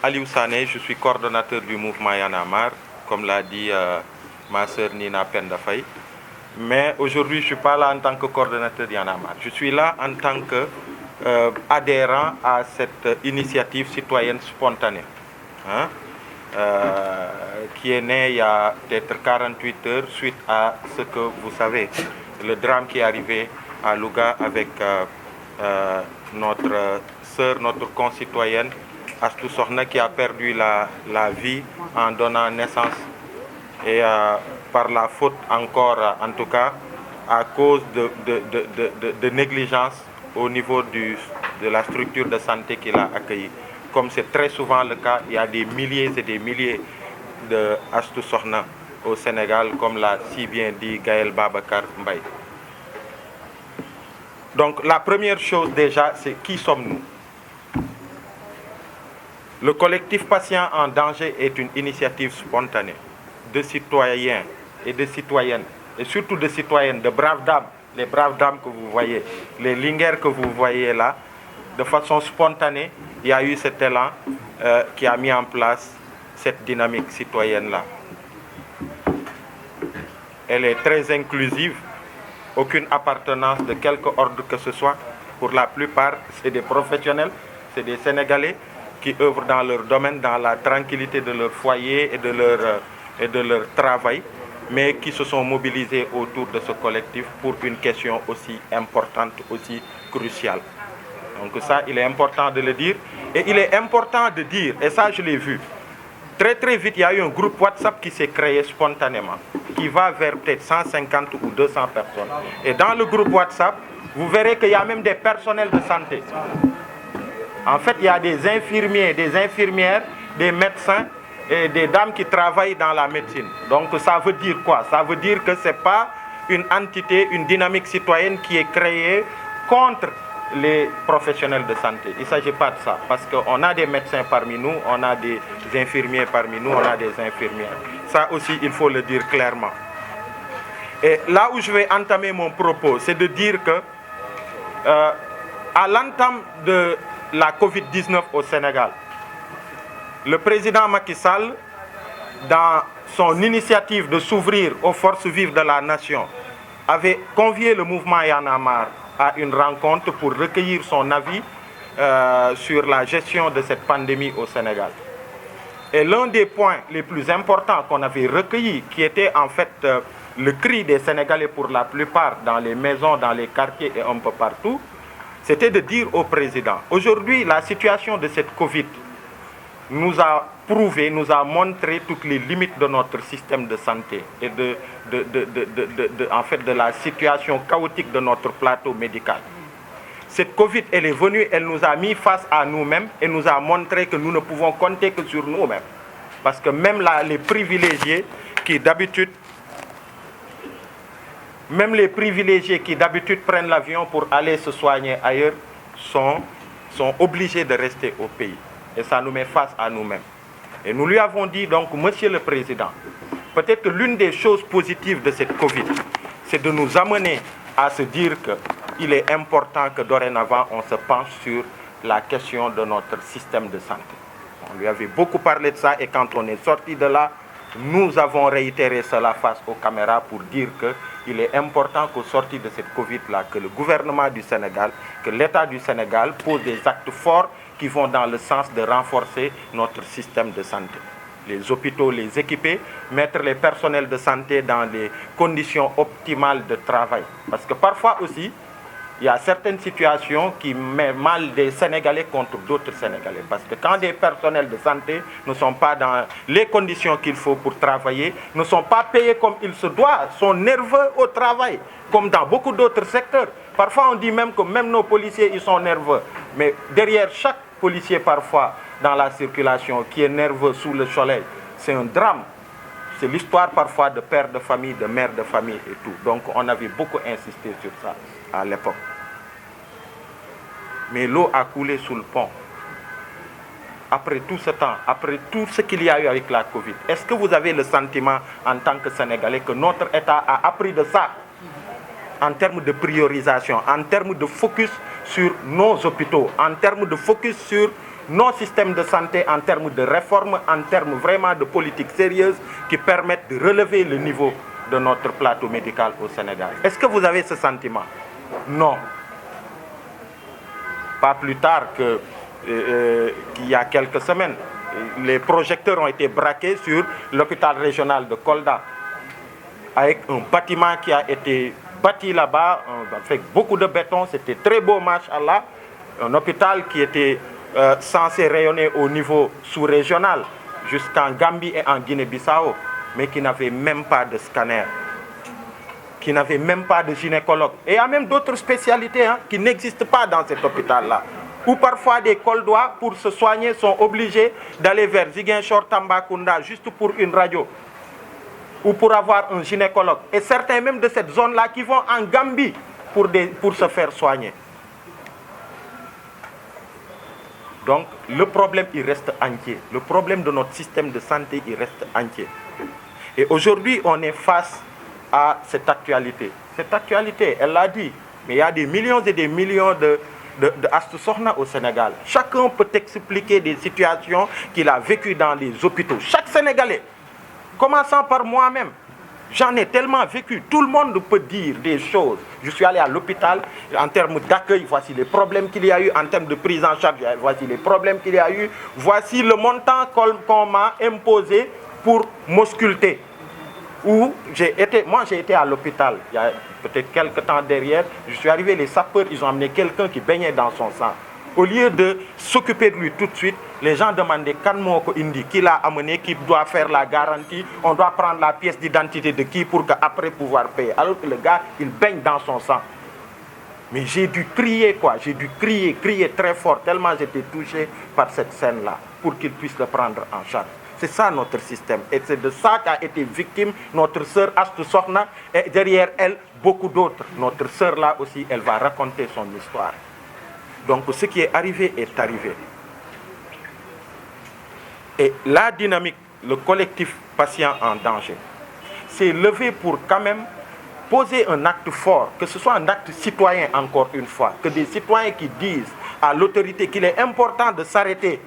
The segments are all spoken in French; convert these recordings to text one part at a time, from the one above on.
Aliou Sané, je suis coordonnateur du mouvement Y en a marre, comme l'a dit ma sœur Nina Pendafaye. Mais aujourd'hui, je ne suis pas là en tant que coordonnateur d'Y en a marre. Je suis là en tant qu'adhérent à cette initiative citoyenne spontanée, hein, qui est née il y a peut-être 48 heures suite à ce que vous savez, le drame qui est arrivé à Louga avec notre sœur, notre concitoyenne, Astou Sokhna, qui a perdu la vie en donnant naissance et par la faute encore, en tout cas, à cause de négligence au niveau de la structure de santé qu'il a accueillie. Comme c'est très souvent le cas, il y a des milliers et des milliers de Astou Sokhna au Sénégal, comme l'a si bien dit Gaël Babacar Mbaye. Donc la première chose déjà, c'est qui sommes-nous? Le collectif Patient en danger est une initiative spontanée de citoyens et de citoyennes, et surtout de citoyennes, de braves dames, les braves dames que vous voyez, les linguères que vous voyez là, de façon spontanée, il y a eu cet élan qui a mis en place cette dynamique citoyenne-là. Elle est très inclusive, aucune appartenance de quelque ordre que ce soit. Pour la plupart, c'est des professionnels, c'est des Sénégalais qui œuvrent dans leur domaine, dans la tranquillité de leur foyer et de leur travail, mais qui se sont mobilisés autour de ce collectif pour une question aussi importante, aussi cruciale. Donc ça, il est important de le dire. Et il est important de dire, et ça je l'ai vu, très très vite, il y a eu un groupe WhatsApp qui s'est créé spontanément, qui va vers peut-être 150 ou 200 personnes. Et dans le groupe WhatsApp, vous verrez qu'il y a même des personnels de santé. En fait, il y a des infirmiers, des infirmières, des médecins et des dames qui travaillent dans la médecine. Donc ça veut dire quoi? Ça veut dire que ce n'est pas une entité, une dynamique citoyenne qui est créée contre les professionnels de santé. Il ne s'agit pas de ça, parce qu'on a des médecins parmi nous, on a des infirmiers parmi nous, on a des infirmières. Ça aussi, il faut le dire clairement. Et là où je vais entamer mon propos, c'est de dire que à l'entame de la Covid-19 au Sénégal, le président Macky Sall, dans son initiative de s'ouvrir aux forces vives de la nation, avait convié le mouvement Y en a marre à une rencontre pour recueillir son avis sur la gestion de cette pandémie au Sénégal. Et l'un des points les plus importants qu'on avait recueillis, qui était en fait le cri des Sénégalais pour la plupart dans les maisons, dans les quartiers et un peu partout, c'était de dire au président, aujourd'hui la situation de cette Covid nous a prouvé, nous a montré toutes les limites de notre système de santé et en fait de la situation chaotique de notre plateau médical. Cette Covid, elle est venue, elle nous a mis face à nous-mêmes et nous a montré que nous ne pouvons compter que sur nous-mêmes. Parce que même là, les privilégiés qui d'habitude prennent l'avion pour aller se soigner ailleurs sont obligés de rester au pays. Et ça nous met face à nous-mêmes. Et nous lui avons dit donc, Monsieur le Président, peut-être que l'une des choses positives de cette Covid, c'est de nous amener à se dire qu'il est important que dorénavant on se penche sur la question de notre système de santé. On lui avait beaucoup parlé de ça et quand on est sorti de là, nous avons réitéré cela face aux caméras pour dire qu'il est important qu'au sortir de cette Covid-là, que le gouvernement du Sénégal, que l'État du Sénégal pose des actes forts qui vont dans le sens de renforcer notre système de santé. Les hôpitaux, les équiper, mettre les personnels de santé dans des conditions optimales de travail. Parce que parfois aussi, il y a certaines situations qui mettent mal des Sénégalais contre d'autres Sénégalais. Parce que quand des personnels de santé ne sont pas dans les conditions qu'il faut pour travailler, ne sont pas payés comme il se doit, sont nerveux au travail, comme dans beaucoup d'autres secteurs. Parfois on dit même que même nos policiers, ils sont nerveux. Mais derrière chaque policier parfois dans la circulation qui est nerveux sous le soleil, c'est un drame. C'est l'histoire parfois de pères de famille, de mères de famille et tout. Donc on avait beaucoup insisté sur ça à l'époque. Mais l'eau a coulé sous le pont. Après tout ce temps, après tout ce qu'il y a eu avec la Covid, est-ce que vous avez le sentiment en tant que Sénégalais que notre État a appris de ça en termes de priorisation, en termes de focus sur nos hôpitaux, en termes de focus sur nos systèmes de santé en termes de réforme, en termes vraiment de politique sérieuse qui permettent de relever le niveau de notre plateau médical au Sénégal. Est-ce que vous avez ce sentiment? Non. Pas plus tard qu'il y a quelques semaines, les projecteurs ont été braqués sur l'hôpital régional de Kolda, avec un bâtiment qui a été bâti là-bas, avec beaucoup de béton, c'était très beau, machallah. Un hôpital qui était censé rayonner au niveau sous-régional, jusqu'en Gambie et en Guinée-Bissau, mais qui n'avait même pas de scanner, qui n'avait même pas de gynécologue. Et il y a même d'autres spécialités qui n'existent pas dans cet hôpital-là, où parfois des Koldois, pour se soigner, sont obligés d'aller vers Ziguinchor, Tambacounda, juste pour une radio, ou pour avoir un gynécologue. Et certains même de cette zone-là qui vont en Gambie pour se faire soigner. Donc, le problème, il reste entier. Le problème de notre système de santé, il reste entier. Et aujourd'hui, on est face à cette actualité. Cette actualité, elle l'a dit, mais il y a des millions et des millions de Astou Sokhna au Sénégal. Chacun peut expliquer des situations qu'il a vécues dans les hôpitaux. Chaque Sénégalais, commençant par moi-même. J'en ai tellement vécu. Tout le monde peut dire des choses. Je suis allé à l'hôpital, en termes d'accueil, voici les problèmes qu'il y a eu. En termes de prise en charge, voici les problèmes qu'il y a eu. Voici le montant qu'on m'a imposé pour m'ausculter. Moi j'ai été à l'hôpital, il y a peut-être quelques temps derrière. Je suis arrivé, les sapeurs, ils ont amené quelqu'un qui baignait dans son sang. Au lieu de s'occuper de lui tout de suite, les gens demandaient quand Moko Indi, qui l'a amené, qui doit faire la garantie, on doit prendre la pièce d'identité de qui pour qu'après pouvoir payer. Alors que le gars, il baigne dans son sang. Mais j'ai dû crier j'ai dû crier très fort, tellement j'étais touché par cette scène-là, pour qu'il puisse le prendre en charge. C'est ça notre système. Et c'est de ça qu'a été victime notre sœur Astou Sokhna, et derrière elle, beaucoup d'autres. Notre sœur là aussi, elle va raconter son histoire. Donc ce qui est arrivé est arrivé. Et la dynamique, le collectif patient en danger, s'est levé pour quand même poser un acte fort, que ce soit un acte citoyen encore une fois, que des citoyens qui disent à l'autorité qu'il est important de s'arrêter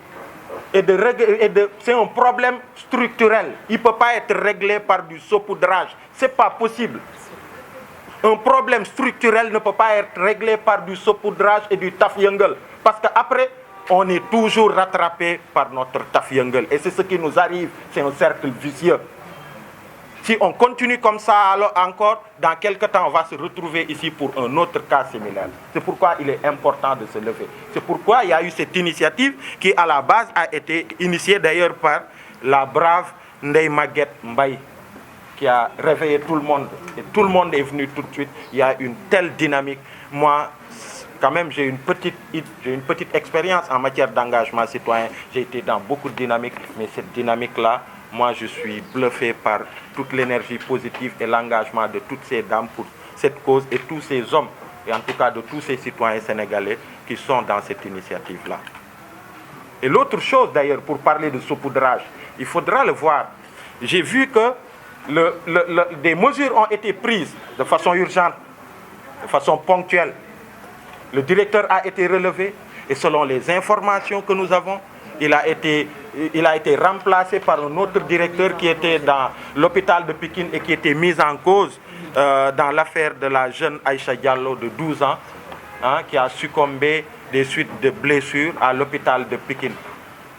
c'est un problème structurel. Il ne peut pas être réglé par du saupoudrage. Ce n'est pas possible. Un problème structurel ne peut pas être réglé par du saupoudrage et du taf-yungle. Parce qu'après, on est toujours rattrapé par notre taf-yungle. Et c'est ce qui nous arrive. C'est un cercle vicieux. Si on continue comme ça, alors encore, dans quelques temps, on va se retrouver ici pour un autre cas similaire. C'est pourquoi il est important de se lever. C'est pourquoi il y a eu cette initiative qui, à la base, a été initiée d'ailleurs par la brave Ndeye Maguette Mbaye, qui a réveillé tout le monde. Et tout le monde est venu tout de suite. Il y a une telle dynamique. Moi, quand même, j'ai une petite expérience en matière d'engagement citoyen. J'ai été dans beaucoup de dynamiques, mais cette dynamique-là, moi, je suis bluffé par toute l'énergie positive et l'engagement de toutes ces dames pour cette cause et tous ces hommes, et en tout cas de tous ces citoyens sénégalais qui sont dans cette initiative-là. Et l'autre chose, d'ailleurs, pour parler de saupoudrage, il faudra le voir. J'ai vu que des mesures ont été prises de façon urgente, de façon ponctuelle. Le directeur a été relevé et selon les informations que nous avons, il a été remplacé par un autre directeur qui était dans l'hôpital de Pékin et qui était mis en cause dans l'affaire de la jeune Aïcha Diallo de 12 ans qui a succombé des suites de blessures à l'hôpital de Pékin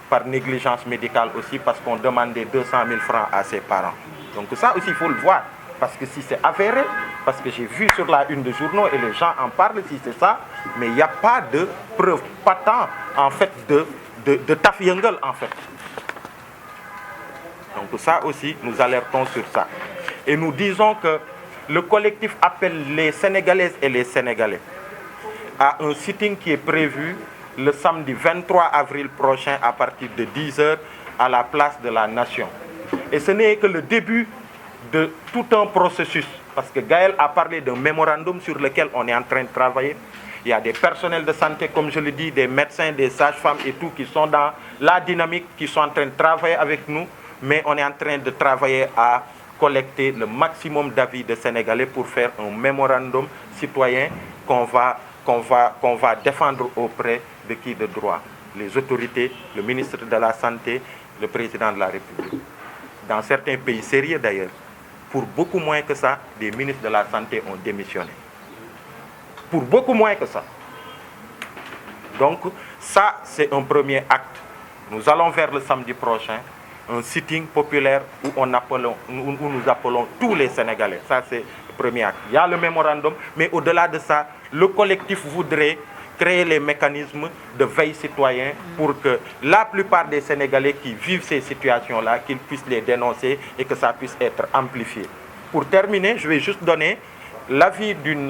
par négligence médicale aussi parce qu'on demandait 200 000 francs à ses parents. Donc ça aussi il faut le voir parce que si c'est avéré, parce que j'ai vu sur la une de journaux et les gens en parlent si c'est ça, mais il n'y a pas de preuve patente en fait de taf-yungle en fait. Donc ça aussi, nous alertons sur ça. Et nous disons que le collectif appelle les Sénégalaises et les Sénégalais à un sitting qui est prévu le samedi 23 avril prochain à partir de 10h à la place de la Nation. Et ce n'est que le début de tout un processus. Parce que Gaël a parlé d'un mémorandum sur lequel on est en train de travailler. Il y a des personnels de santé, comme je le dis, des médecins, des sages-femmes et tout, qui sont dans la dynamique, qui sont en train de travailler avec nous. Mais on est en train de travailler à collecter le maximum d'avis de Sénégalais pour faire un mémorandum citoyen qu'on va défendre auprès de qui de droit? les autorités, le ministre de la Santé, le président de la République. Dans certains pays sérieux d'ailleurs, pour beaucoup moins que ça, des ministres de la Santé ont démissionné. Pour beaucoup moins que ça. Donc ça, c'est un premier acte. Nous allons vers le samedi prochain, un sitting populaire où nous appelons tous les Sénégalais. Ça, c'est le premier acte. Il y a le mémorandum, mais au-delà de ça, le collectif voudrait créer les mécanismes de veille citoyen pour que la plupart des Sénégalais qui vivent ces situations-là, qu'ils puissent les dénoncer et que ça puisse être amplifié. Pour terminer, je vais juste donner l'avis d'une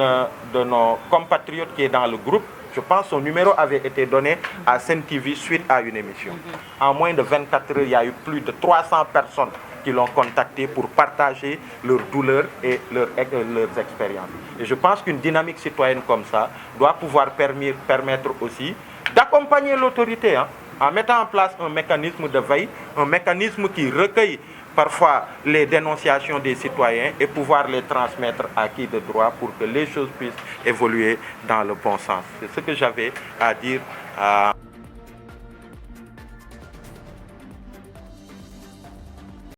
de nos compatriotes qui est dans le groupe. Je pense que son numéro avait été donné à Sen TV suite à une émission. En moins de 24 heures, il y a eu plus de 300 personnes qui l'ont contacté pour partager leurs douleurs et leurs expériences. Et je pense qu'une dynamique citoyenne comme ça doit pouvoir permettre aussi d'accompagner l'autorité en mettant en place un mécanisme de veille, un mécanisme qui recueille parfois les dénonciations des citoyens et pouvoir les transmettre à qui de droit pour que les choses puissent évoluer dans le bon sens. C'est ce que j'avais à dire à...